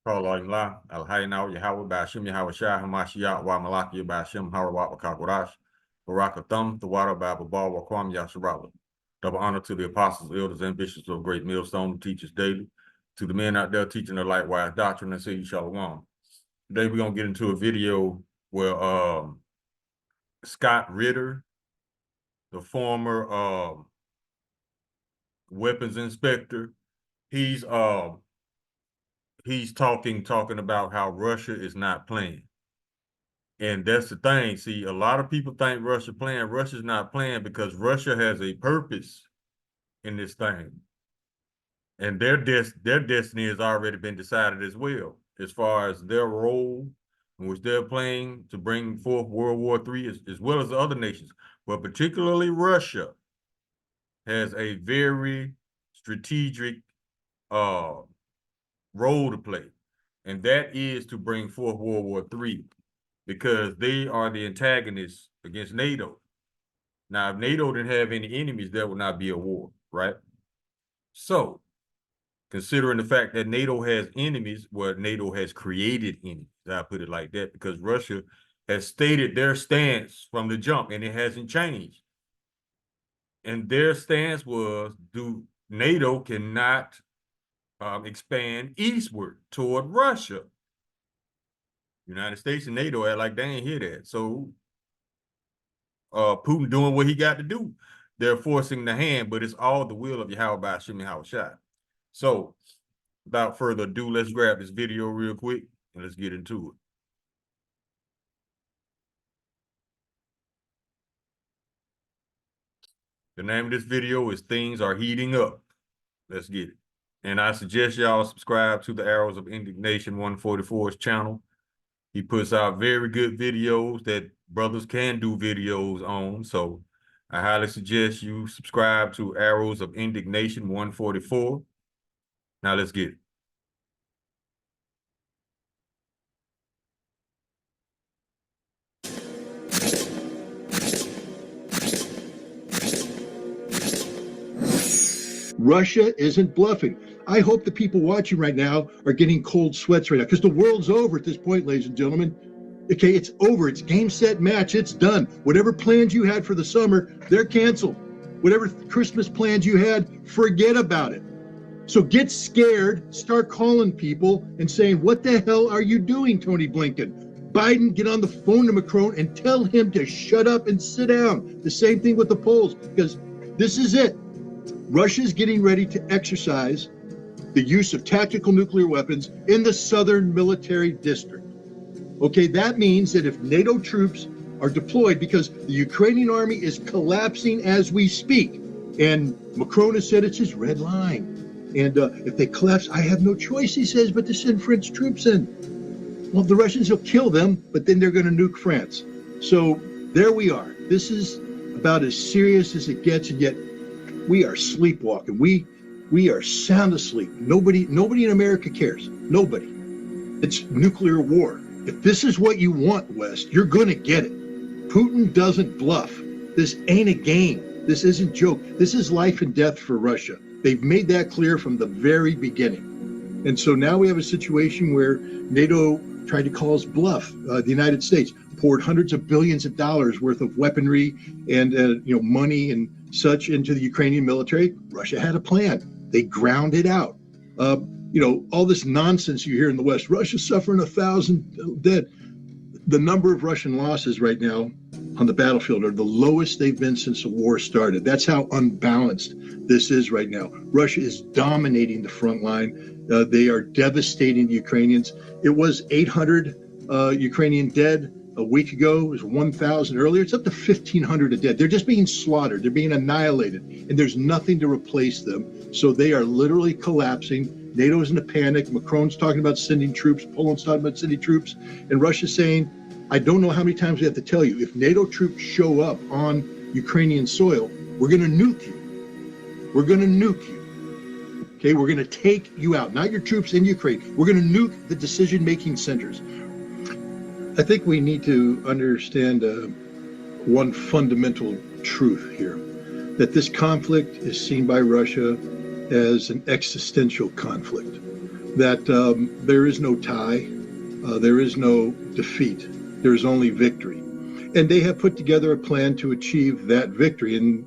Call Allah, Al Haynaw, Yahweh, Bashim, Yahweh Shah, Hamashiach, Wa Malaki, Bashim, Harawat, Wakakorash, Barakathum, the water, Bible, Ball, Wakwam, Yasharala. Double honor to the apostles, elders, and bishops of Great Millstone, teachers daily. To the men out there teaching the likewise doctrine and say Shalom. Today we're going to get into a video where Scott Ritter, the former weapons inspector, he's talking about how Russia is not playing. And that's the thing. See, a lot of people think Russia playing. Russia's not playing because Russia has a purpose in this thing. And their destiny has already been decided as well, as far as their role in which they're playing to bring forth World War III, as well as the other nations. But particularly Russia has a very strategic role to play. And that is to bring forth World War III, because they are the antagonists against NATO. Now, if NATO didn't have any enemies, there would not be a war, right? So, considering the fact that NATO has enemies, well, NATO has created enemies, I put it like that, because Russia has stated their stance from the jump, and it hasn't changed. And their stance was, NATO cannot expand eastward toward Russia. United States and NATO act like they ain't hear that. So Putin doing what he got to do. They're forcing the hand, but it's all the will of Yahweh by Hashem Yahweh Shai. So without further ado, let's grab this video real quick and let's get into it. The name of this video is Things Are Heating Up. Let's get it. And I suggest y'all subscribe to the Arrows of Indignation 144's channel. He puts out very good videos that brothers can do videos on. So I highly suggest you subscribe to Arrows of Indignation 144. Now let's get it. Russia isn't bluffing. I hope the people watching right now are getting cold sweats right now, because the world's over at this point, ladies and gentlemen. Okay, it's over. It's game, set, match. It's done. Whatever plans you had for the summer, they're canceled. Whatever Christmas plans you had, forget about it. So get scared, start calling people and saying, what the hell are you doing, Tony Blinken? Biden, get on the phone to Macron and tell him to shut up and sit down. The same thing with the Poles, because this is it. Russia's getting ready to exercise the use of tactical nuclear weapons in the southern military district. Okay, that means that if NATO troops are deployed, because the Ukrainian army is collapsing as we speak, and Macron has said it's his red line. And if they collapse, I have no choice, he says, but to send French troops in. Well, the Russians will kill them, but then they're going to nuke France. So there we are. This is about as serious as it gets, and yet we are sleepwalking. We are sound asleep. Nobody in America cares. Nobody. It's nuclear war. If this is what you want, West, you're going to get it. Putin doesn't bluff. This ain't a game. This isn't joke. This is life and death for Russia. They've made that clear from the very beginning. And so now we have a situation where NATO tried to call us bluff. The United States poured hundreds of billions of dollars worth of weaponry and money and such into the Ukrainian military. Russia had a plan. They ground it out. All this nonsense you hear in the West, Russia's suffering 1,000 dead. The number of Russian losses right now on the battlefield are the lowest they've been since the war started. That's how unbalanced this is right now. Russia is dominating the front line. They are devastating the Ukrainians. It was 800 Ukrainian dead a week ago. It was 1,000 earlier. It's up to 1,500 dead. They're just being slaughtered. They're being annihilated, and there's nothing to replace them. So they are literally collapsing. NATO's in a panic. Macron's talking about sending troops. Poland's talking about sending troops. And Russia's saying, I don't know how many times we have to tell you, if NATO troops show up on Ukrainian soil, we're going to nuke you. We're going to nuke you. Okay, we're going to take you out. Not your troops in Ukraine. We're going to nuke the decision-making centers. I think we need to understand one fundamental truth here, that this conflict is seen by Russia as an existential conflict. that there is no tie, there is no defeat, there's only victory. And they have put together a plan to achieve that victory. And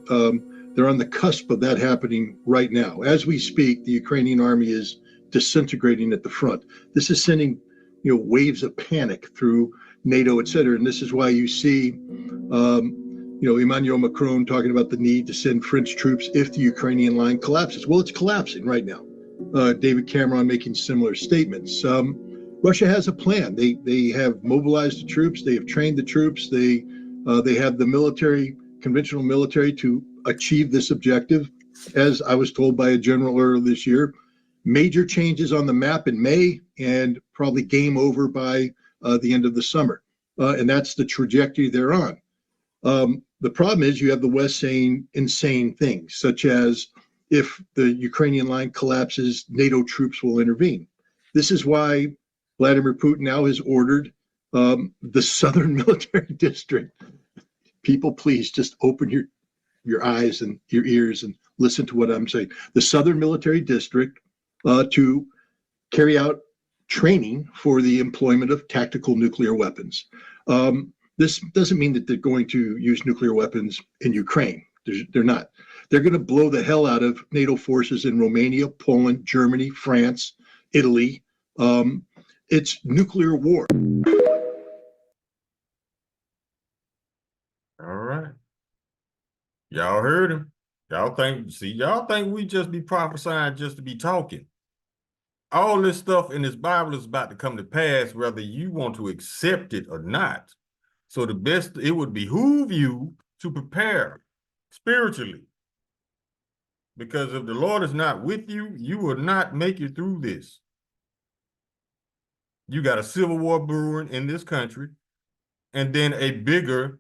they're on the cusp of that happening right now. As we speak, the Ukrainian army is disintegrating at the front. This is sending, waves of panic through NATO, et cetera. And this is why you see, Emmanuel Macron talking about the need to send French troops if the Ukrainian line collapses. Well, it's collapsing right now. David Cameron making similar statements. Russia has a plan. They have mobilized the troops. They have trained the troops. They have the military, conventional military, to achieve this objective. As I was told by a general earlier this year, major changes on the map in May and probably game over by the end of the summer. And that's the trajectory they're on. The problem is you have the West saying insane things, such as if the Ukrainian line collapses, NATO troops will intervene. This is why Vladimir Putin now has ordered the southern military district. People, please just open your eyes and your ears and listen to what I'm saying. The southern military district to carry out training for the employment of tactical nuclear weapons. This doesn't mean that they're going to use nuclear weapons in Ukraine. They're not. They're going to blow the hell out of NATO forces in Romania, Poland, Germany, France, Italy. It's nuclear war. All right. Y'all heard him. Y'all think we just be prophesying just to be talking. All this stuff in this Bible is about to come to pass, whether you want to accept it or not. So it would behoove you to prepare spiritually. Because if the Lord is not with you, you will not make it through this. You got a civil war brewing in this country, and then a bigger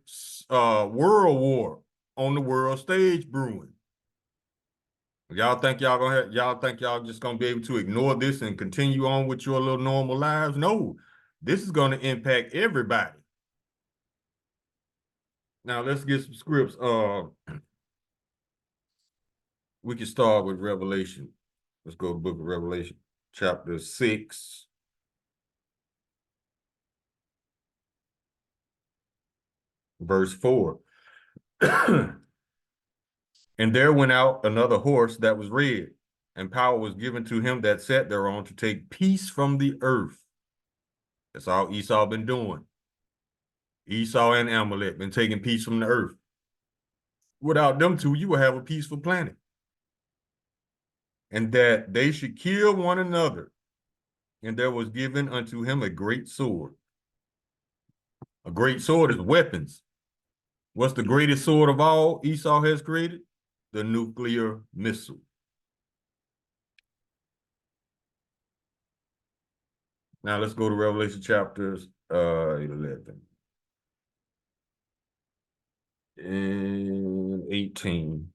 world war on the world stage brewing. Y'all think y'all just gonna be able to ignore this and continue on with your little normal lives? No, this is gonna impact everybody. Now let's get some scripts. We can start with Revelation. Let's go to the book of Revelation, chapter 6. Verse 4. And there went out another horse that was red, and power was given to him that sat thereon to take peace from the earth. That's all Esau been doing. Esau and Amalek been taking peace from the earth. Without them two, you will have a peaceful planet. And that they should kill one another. And there was given unto him a great sword. A great sword is weapons. What's the greatest sword of all Esau has created? The nuclear missile. Now let's go to Revelation chapters 11 and 18.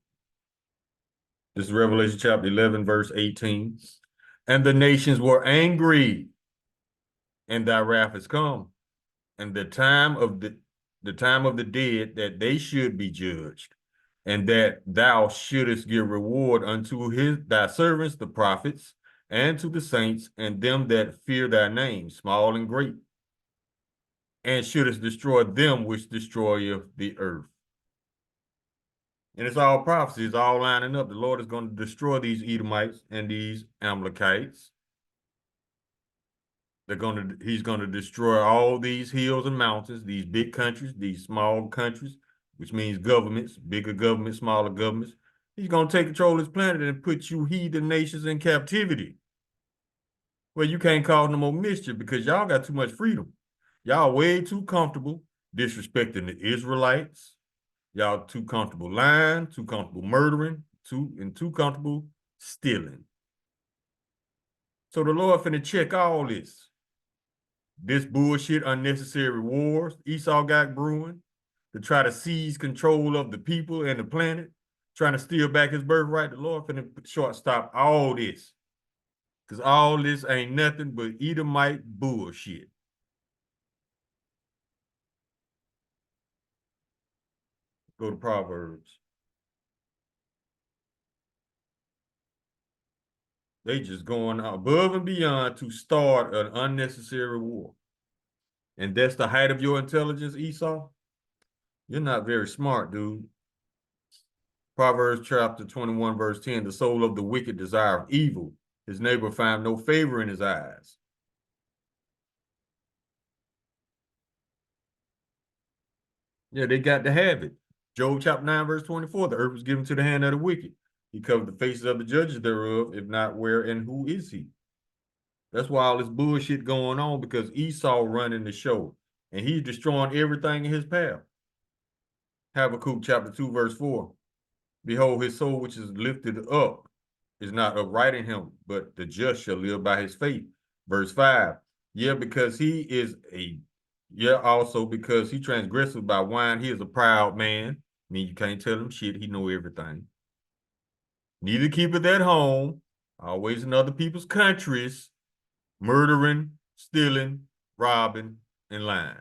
This is Revelation chapter 11, verse 18. And the nations were angry, and thy wrath is come, and the time of the dead that they should be judged, and that thou shouldest give reward unto thy servants, the prophets, and to the saints, and them that fear thy name, small and great, and shouldest destroy them which destroyeth the earth. And it's all prophecy, it's all lining up. The Lord is going to destroy these Edomites and these Amalekites. He's going to destroy all these hills and mountains, these big countries, these small countries, which means governments, bigger governments, smaller governments. He's going to take control of this planet and put you heathen nations in captivity. Well, you can't cause no more mischief because y'all got too much freedom. Y'all way too comfortable disrespecting the Israelites. Y'all too comfortable lying, too comfortable murdering, too comfortable stealing. So the Lord finna check all this. This bullshit, unnecessary wars Esau got brewing to try to seize control of the people and the planet, trying to steal back his birthright. The Lord finna shortstop all this. Because all this ain't nothing but Edomite bullshit. Go to Proverbs. They just going above and beyond to start an unnecessary war. And that's the height of your intelligence, Esau? You're not very smart, dude. Proverbs chapter 21, verse 10, the soul of the wicked desire evil. His neighbor find no favor in his eyes. Yeah, they got to have it. Job chapter 9, verse 24, the earth was given to the hand of the wicked. He covered the faces of the judges thereof, if not where and who is he? That's why all this bullshit going on, because Esau running the show and he's destroying everything in his path. Habakkuk chapter 2, verse 4. Behold, his soul which is lifted up is not upright in him, but the just shall live by his faith. Verse 5. Yeah, because he is also because he transgressed by wine, he is a proud man. I mean, you can't tell him shit, he know everything. Neither keepeth at home, always in other people's countries, murdering, stealing, robbing, and lying.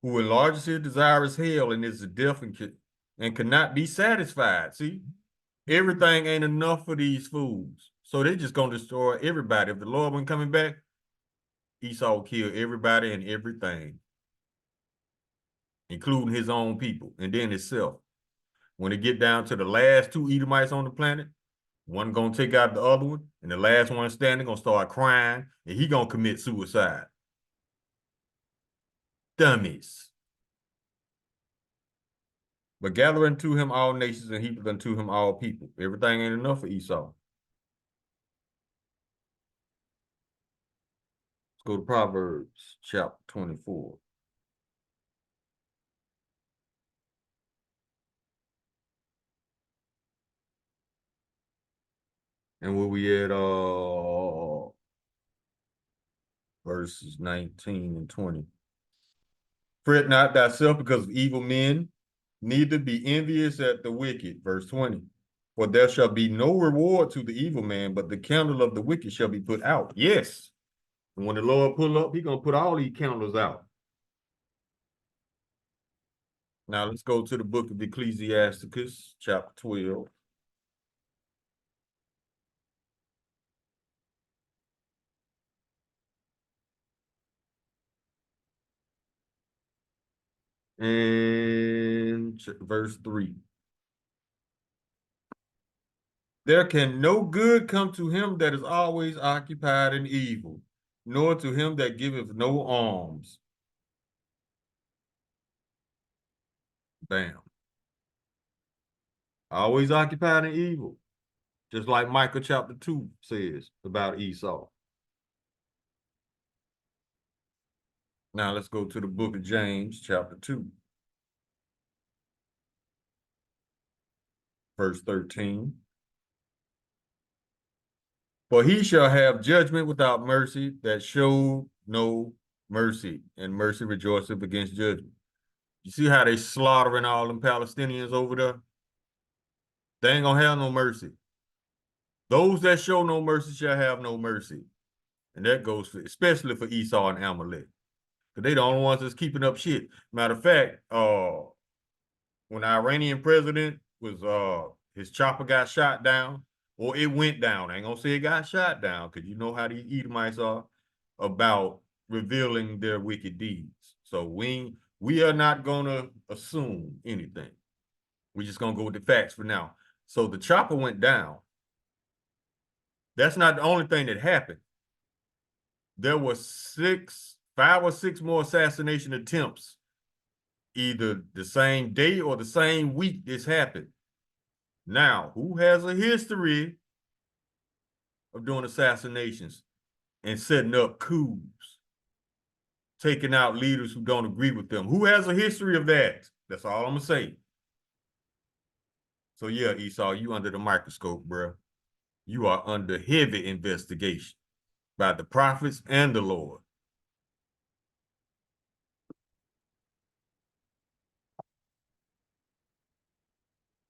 Who enlarges his desire is hell and is a death and cannot be satisfied. See, everything ain't enough for these fools. So they're just gonna destroy everybody. If the Lord wasn't coming back, Esau will kill everybody and everything, including his own people, and then himself. When it get down to the last two Edomites on the planet, one gonna take out the other one, and the last one standing gonna start crying, and he gonna commit suicide. Dummies. But gather unto him all nations and heap unto him all people. Everything ain't enough for Esau. Let's go to Proverbs chapter 24. And where we at verses 19 and 20. Fret not thyself because of evil men, neither be envious at the wicked. Verse 20. For there shall be no reward to the evil man, but the candle of the wicked shall be put out. Yes. And when the Lord pull up, he's gonna put all these candles out. Now let's go to the book of Ecclesiasticus, chapter 12. And verse 3. There can no good come to him that is always occupied in evil, nor to him that giveth no alms. Bam. Always occupied in evil. Just like Micah chapter 2 says about Esau. Now let's go to the book of James, chapter 2, verse 13. For he shall have judgment without mercy that showed no mercy, and mercy rejoiceth against judgment. You see how they slaughtering all them Palestinians over there? They ain't gonna have no mercy. Those that show no mercy shall have no mercy. And that goes for, especially for Esau and Amalek. Because they the only ones that's keeping up shit. Matter of fact, when the Iranian president was his chopper got shot down, or it went down. I ain't gonna say it got shot down, because you know how these Edomites are about revealing their wicked deeds. So we are not gonna assume anything. We're just gonna go with the facts for now. So the chopper went down. That's not the only thing that happened. There were 5 or 6 more assassination attempts, either the same day or the same week this happened. Now, who has a history of doing assassinations and setting up coups, taking out leaders who don't agree with them? Who has a history of that? That's all I'm gonna say. So yeah, Esau, you under the microscope, bro. You are under heavy investigation by the prophets and the Lord.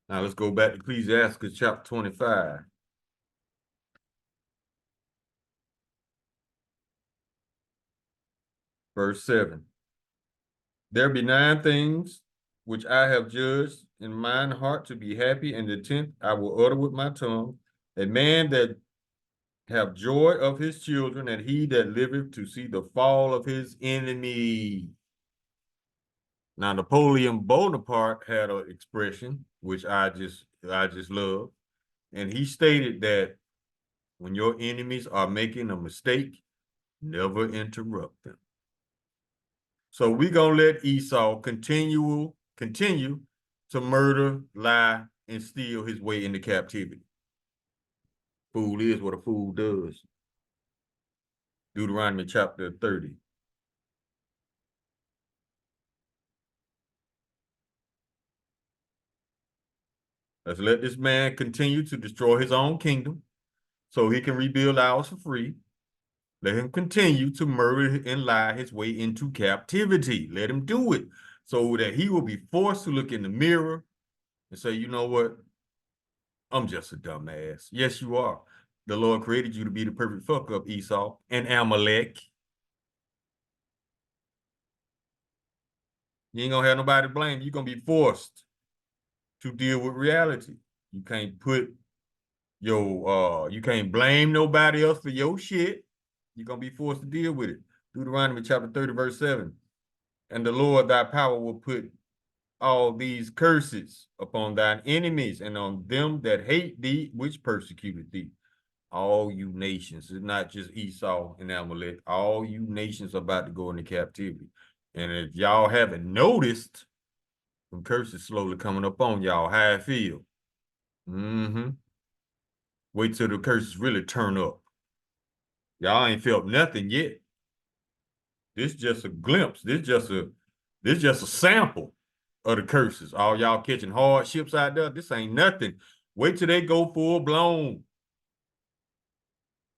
Now let's go back to Ecclesiastes chapter 25. Verse 7. There be 9 things which I have judged in mine heart to be happy, and the 10th I will utter with my tongue. A man that have joy of his children, and he that liveth to see the fall of his enemy. Now, Napoleon Bonaparte had an expression which I just love, and he stated that when your enemies are making a mistake, never interrupt them. So we're gonna let Esau continue to murder, lie, and steal his way into captivity. Fool is what a fool does. Deuteronomy chapter 30. Let's let this man continue to destroy his own kingdom so he can rebuild ours for free. Let him continue to murder and lie his way into captivity. Let him do it so that he will be forced to look in the mirror and say, you know what? I'm just a dumbass. Yes, you are. The Lord created you to be the perfect fuck up, Esau and Amalek. You ain't gonna have nobody to blame. You're gonna be forced to deal with reality. You can't put you can't blame nobody else for your shit. You're gonna be forced to deal with it. Deuteronomy chapter 30, verse 7. And the Lord thy power will put all these curses upon thine enemies and on them that hate thee, which persecuted thee. All you nations, it's not just Esau and Amalek. All you nations are about to go into captivity. And if y'all haven't noticed, some curses slowly coming up on y'all. How I feel. Mm-hmm. Wait till the curses really turn up. Y'all ain't felt nothing yet. This just a glimpse. This just a sample of the curses. All y'all catching hardships out there. This ain't nothing. Wait till they go full blown.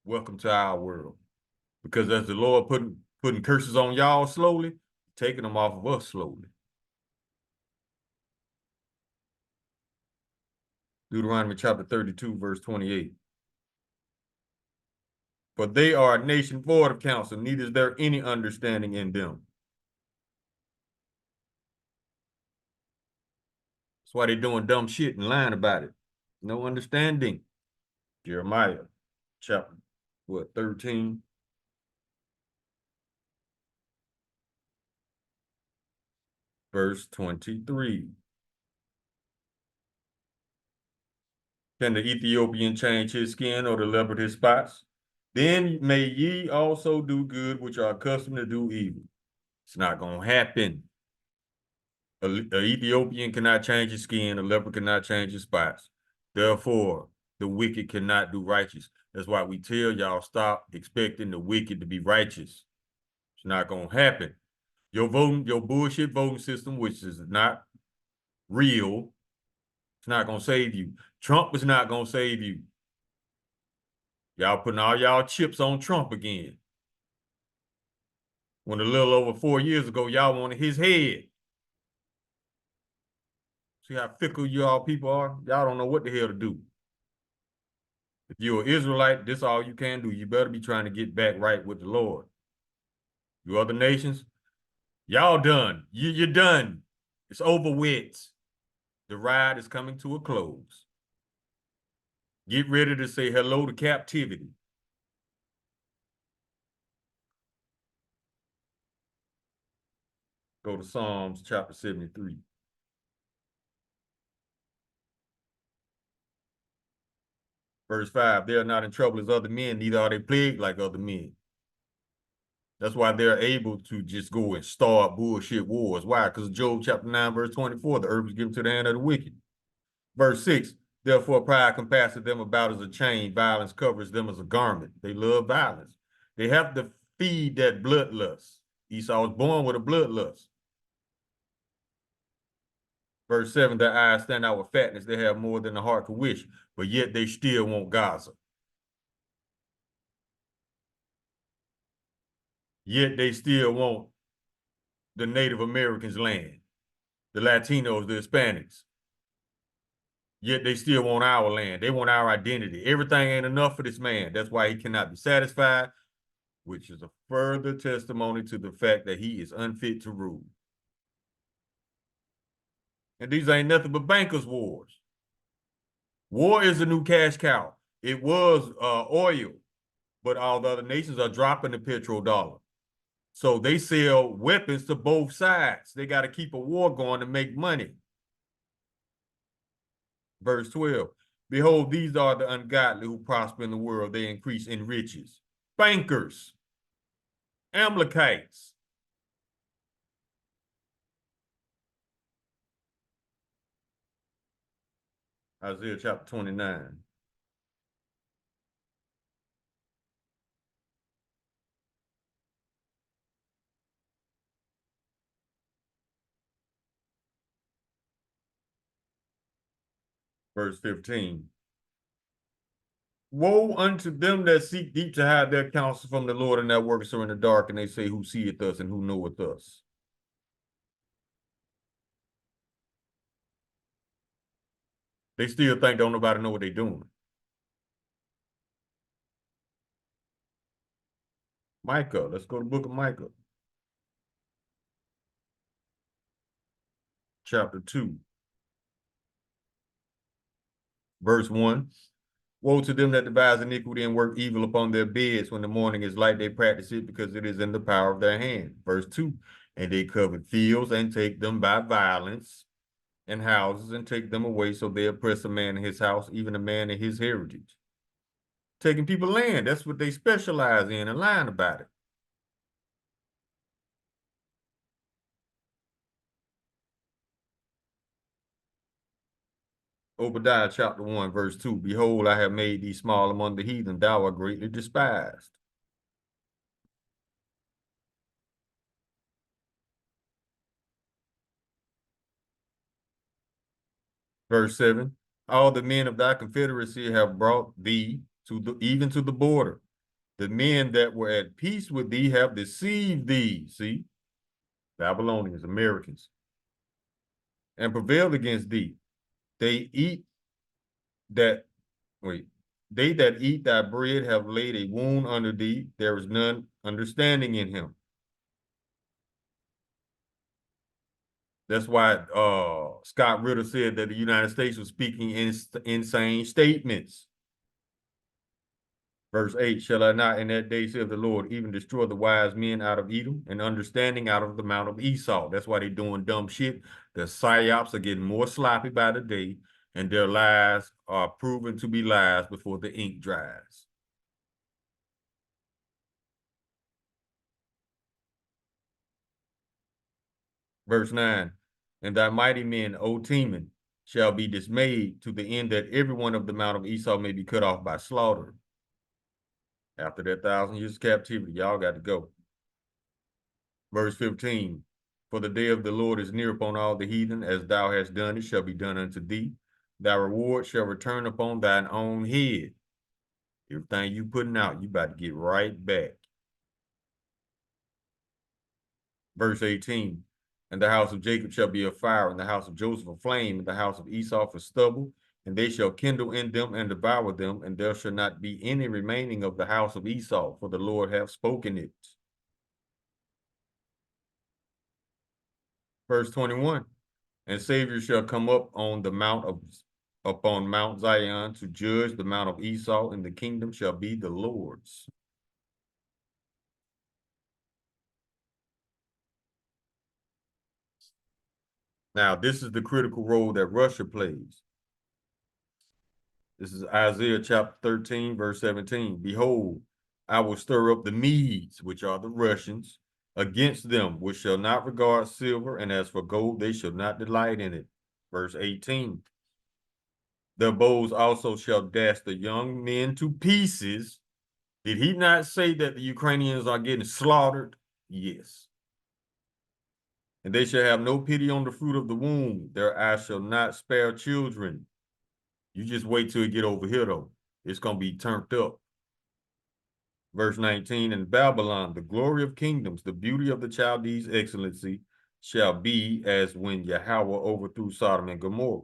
Welcome to our world. Because as the Lord putting curses on y'all slowly, taking them off of us slowly. Deuteronomy chapter 32, verse 28. For they are a nation void of counsel, neither is there any understanding in them. That's why they're doing dumb shit and lying about it. No understanding. Jeremiah chapter 13, verse 23. Can the Ethiopian change his skin or the leopard his spots? Then may ye also do good, which are accustomed to do evil. It's not going to happen. An Ethiopian cannot change his skin. A leopard cannot change his spots. Therefore, the wicked cannot do righteous. That's why we tell y'all stop expecting the wicked to be righteous. It's not going to happen. Your bullshit voting system, which is not real, it's not going to save you. Trump is not going to save you. Y'all putting all y'all chips on Trump again. When a little over 4 years ago, y'all wanted his head. See how fickle y'all people are? Y'all don't know what the hell to do. If you're an Israelite, this is all you can do. You better be trying to get back right with the Lord. You other nations, y'all done. You're done. It's over with. The ride is coming to a close. Get ready to say hello to captivity. Go to Psalms chapter 73. Verse 5, they are not in trouble as other men, neither are they plagued like other men. That's why they're able to just go and start bullshit wars. Why? Because Job chapter 9, verse 24, the earth is given to the hand of the wicked. Verse 6, therefore pride compasseth them about as a chain, violence covers them as a garment. They love violence. They have to feed that bloodlust. Esau was born with a bloodlust. Verse 7, their eyes stand out with fatness. They have more than the heart could wish, but yet they still want Gaza. Yet they still want the Native Americans' land, the Latinos, the Hispanics. Yet they still want our land. They want our identity. Everything ain't enough for this man. That's why he cannot be satisfied, which is a further testimony to the fact that he is unfit to rule. And these ain't nothing but bankers' wars. War is the new cash cow. It was oil, but all the other nations are dropping the petrodollar. So they sell weapons to both sides. They got to keep a war going to make money. Verse 12. Behold, these are the ungodly who prosper in the world. They increase in riches. Bankers, Amalekites. Isaiah chapter 29. Verse 15. Woe unto them that seek deep to hide their counsel from the Lord, and that workers are in the dark, and they say, who seeth us and who knoweth us? They still think don't nobody know what they're doing. Micah, let's go to the book of Micah. Chapter 2. Verse 1. Woe to them that devise iniquity and work evil upon their beds. When the morning is light, they practice it because it is in the power of their hand. Verse 2. And they covet fields and take them by violence, and houses and take them away. So they oppress a man in his house, even a man in his heritage. Taking people land, that's what they specialize in, and lying about it. Obadiah chapter 1, verse 2. Behold, I have made thee small among the heathen, thou art greatly despised. Verse 7. All the men of thy confederacy have brought thee to the even to the border. The men that were at peace with thee have deceived thee. See, Babylonians, Americans, and prevailed against thee. They eat that, wait, they that eat thy bread have laid a wound under thee. There is none understanding in him. That's why Scott Ritter said that the United States was speaking insane statements. Verse 8, shall I not in that day, saith the Lord, even destroy the wise men out of Edom and understanding out of the mount of Esau? That's why they're doing dumb shit. The psyops are getting more sloppy by the day, and their lies are proven to be lies before the ink dries. Verse 9, and thy mighty men, O Teman, shall be dismayed to the end that every one of the mount of Esau may be cut off by slaughter. After that 1,000 years of captivity, y'all got to go. Verse 15, for the day of the Lord is near upon all the heathen, as thou hast done, it shall be done unto thee. Thy reward shall return upon thine own head. Everything you putting out, you about to get right back. Verse 18, and the house of Jacob shall be a fire, and the house of Joseph a flame, and the house of Esau for stubble, and they shall kindle in them and devour them, and there shall not be any remaining of the house of Esau, for the Lord hath spoken it. Verse 21, and Savior shall come up on the mount of upon Mount Zion to judge the mount of Esau, and the kingdom shall be the Lord's. Now, this is the critical role that Russia plays. This is Isaiah chapter 13, verse 17. Behold, I will stir up the Medes, which are the Russians, against them, which shall not regard silver, and as for gold, they shall not delight in it. Verse 18. Their bows also shall dash the young men to pieces. Did he not say that the Ukrainians are getting slaughtered? Yes. And they shall have no pity on the fruit of the womb. Their eyes shall not spare children. You just wait till it get over here, though. It's going to be turned up. Verse 19, in Babylon, the glory of kingdoms, the beauty of the Chaldees' excellency, shall be as when Yahweh overthrew Sodom and Gomorrah.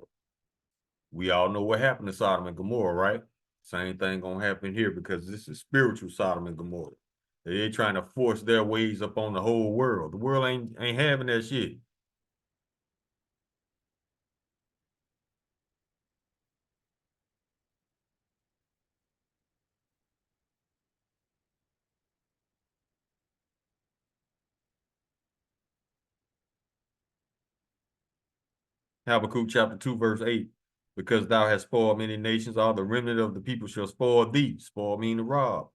We all know what happened to Sodom and Gomorrah, right? Same thing gonna happen here because this is spiritual Sodom and Gomorrah. They're trying to force their ways upon the whole world. The world ain't having that shit. Habakkuk chapter 2, verse 8. Because thou hast spoiled many nations, all the remnant of the people shall spoil thee. Spoil mean to rob.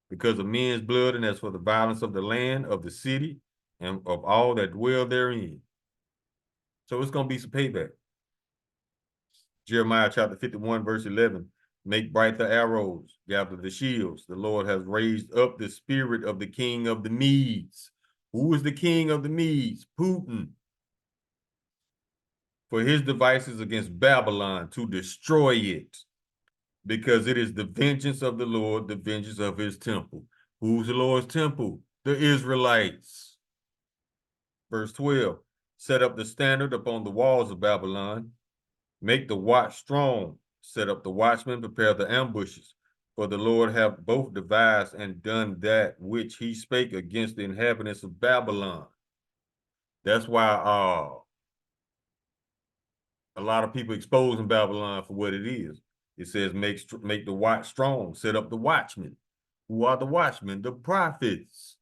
Because of men's blood, and as for the violence of the land, of the city, and of all that dwell therein. So it's going to be some payback. Jeremiah chapter 51, verse 11. Make bright the arrows, gather the shields. The Lord has raised up the spirit of the king of the Medes. Who is the king of the Medes? Putin. For his devices against Babylon to destroy it, because it is the vengeance of the Lord, the vengeance of his temple. Who's the Lord's temple? The Israelites. Verse 12, set up the standard upon the walls of Babylon, make the watch strong, set up the watchmen, prepare the ambushes. For the Lord hath both devised and done that which he spake against the inhabitants of Babylon. That's why a lot of people exposing Babylon for what it is. It says make the watch strong, set up the watchmen. Who are the watchmen? The prophets.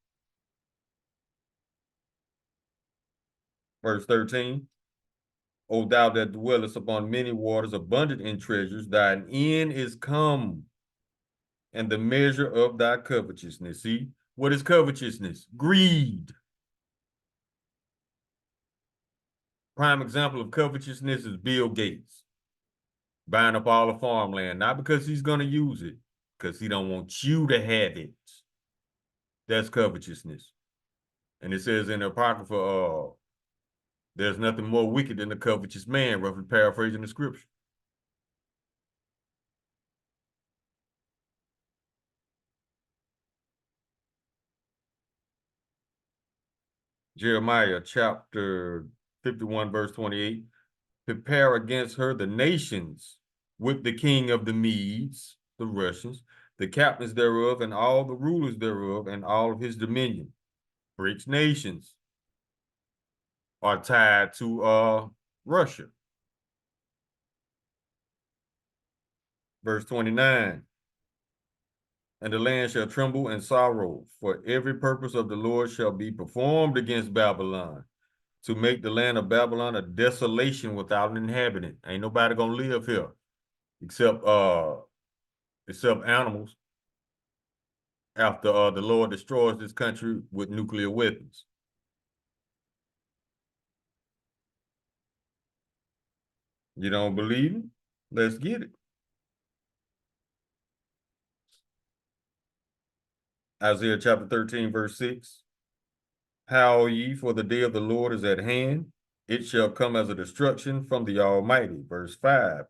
Verse 13. O thou that dwellest upon many waters, abundant in treasures, thine end is come, and the measure of thy covetousness. See, what is covetousness? Greed. Prime example of covetousness is Bill Gates buying up all the farmland, not because he's going to use it, because he don't want you to have it. That's covetousness. And it says in the Apocrypha, there's nothing more wicked than a covetous man, roughly paraphrasing the scripture. Jeremiah chapter 51, verse 28. Prepare against her the nations with the king of the Medes, the Russians, the captains thereof, and all the rulers thereof, and all of his dominion. BRICS nations are tied to Russia. Verse 29. And the land shall tremble and sorrow, for every purpose of the Lord shall be performed against Babylon, to make the land of Babylon a desolation without an inhabitant. Ain't nobody gonna live here except animals after the Lord destroys this country with nuclear weapons. You don't believe it? Let's get it. Isaiah chapter 13, verse 6. Howl ye, for the day of the Lord is at hand. It shall come as a destruction from the Almighty. Verse 5.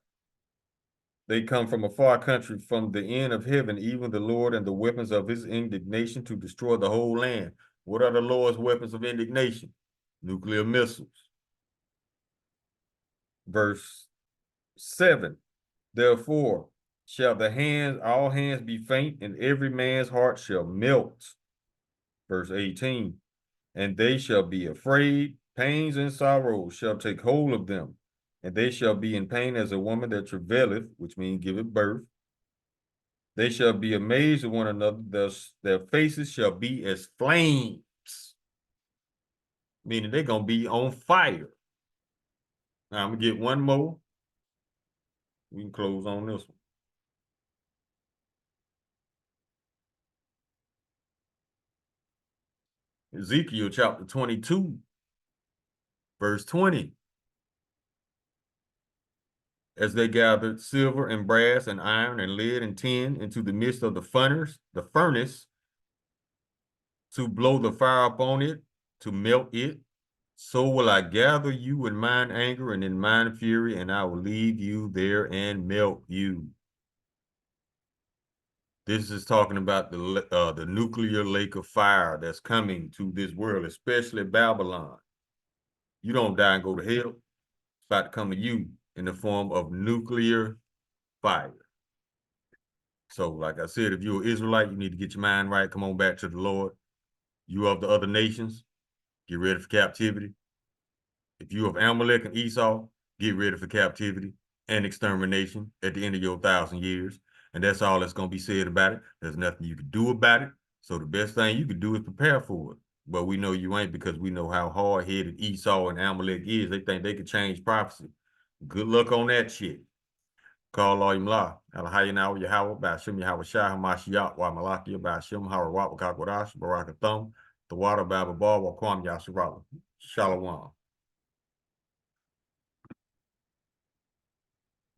They come from a far country, from the end of heaven, even the Lord and the weapons of his indignation to destroy the whole land. What are the Lord's weapons of indignation? Nuclear missiles. Verse 7. Therefore shall all hands be faint, and every man's heart shall melt. Verse 18. And they shall be afraid, pains and sorrows shall take hold of them, and they shall be in pain as a woman that travaileth, which means giveth birth. They shall be amazed at one another, thus their faces shall be as flames, meaning they're going to be on fire. Now I'm going to get one more. We can close on this one. Ezekiel chapter 22, verse 20. As they gathered silver and brass and iron and lead and tin into the midst of the furnace, to blow the fire upon it, to melt it, so will I gather you in mine anger and in mine fury, and I will leave you there and melt you. This is talking about the nuclear lake of fire that's coming to this world, especially Babylon. You don't die and go to hell. It's about to come to you in the form of nuclear fire. So, like I said, if you're an Israelite, you need to get your mind right. Come on back to the Lord. You of the other nations, get ready for captivity. If you of Amalek and Esau, get ready for captivity and extermination at the end of your 1,000 years. And that's all that's going to be said about it. There's nothing you can do about it. So the best thing you can do is prepare for it. But we know you ain't because we know how hard-headed Esau and Amalek is. They think they could change prophecy. Good luck on that shit. Call all Imla. Alhayna Yahweh, Bashim Yahweh Shah, Hamashiach, Wa Malaki, Bashim, Harawat, Wakakwadash, Barakathum, the water Baba Bar, Wakwam Yasharala. Shalom.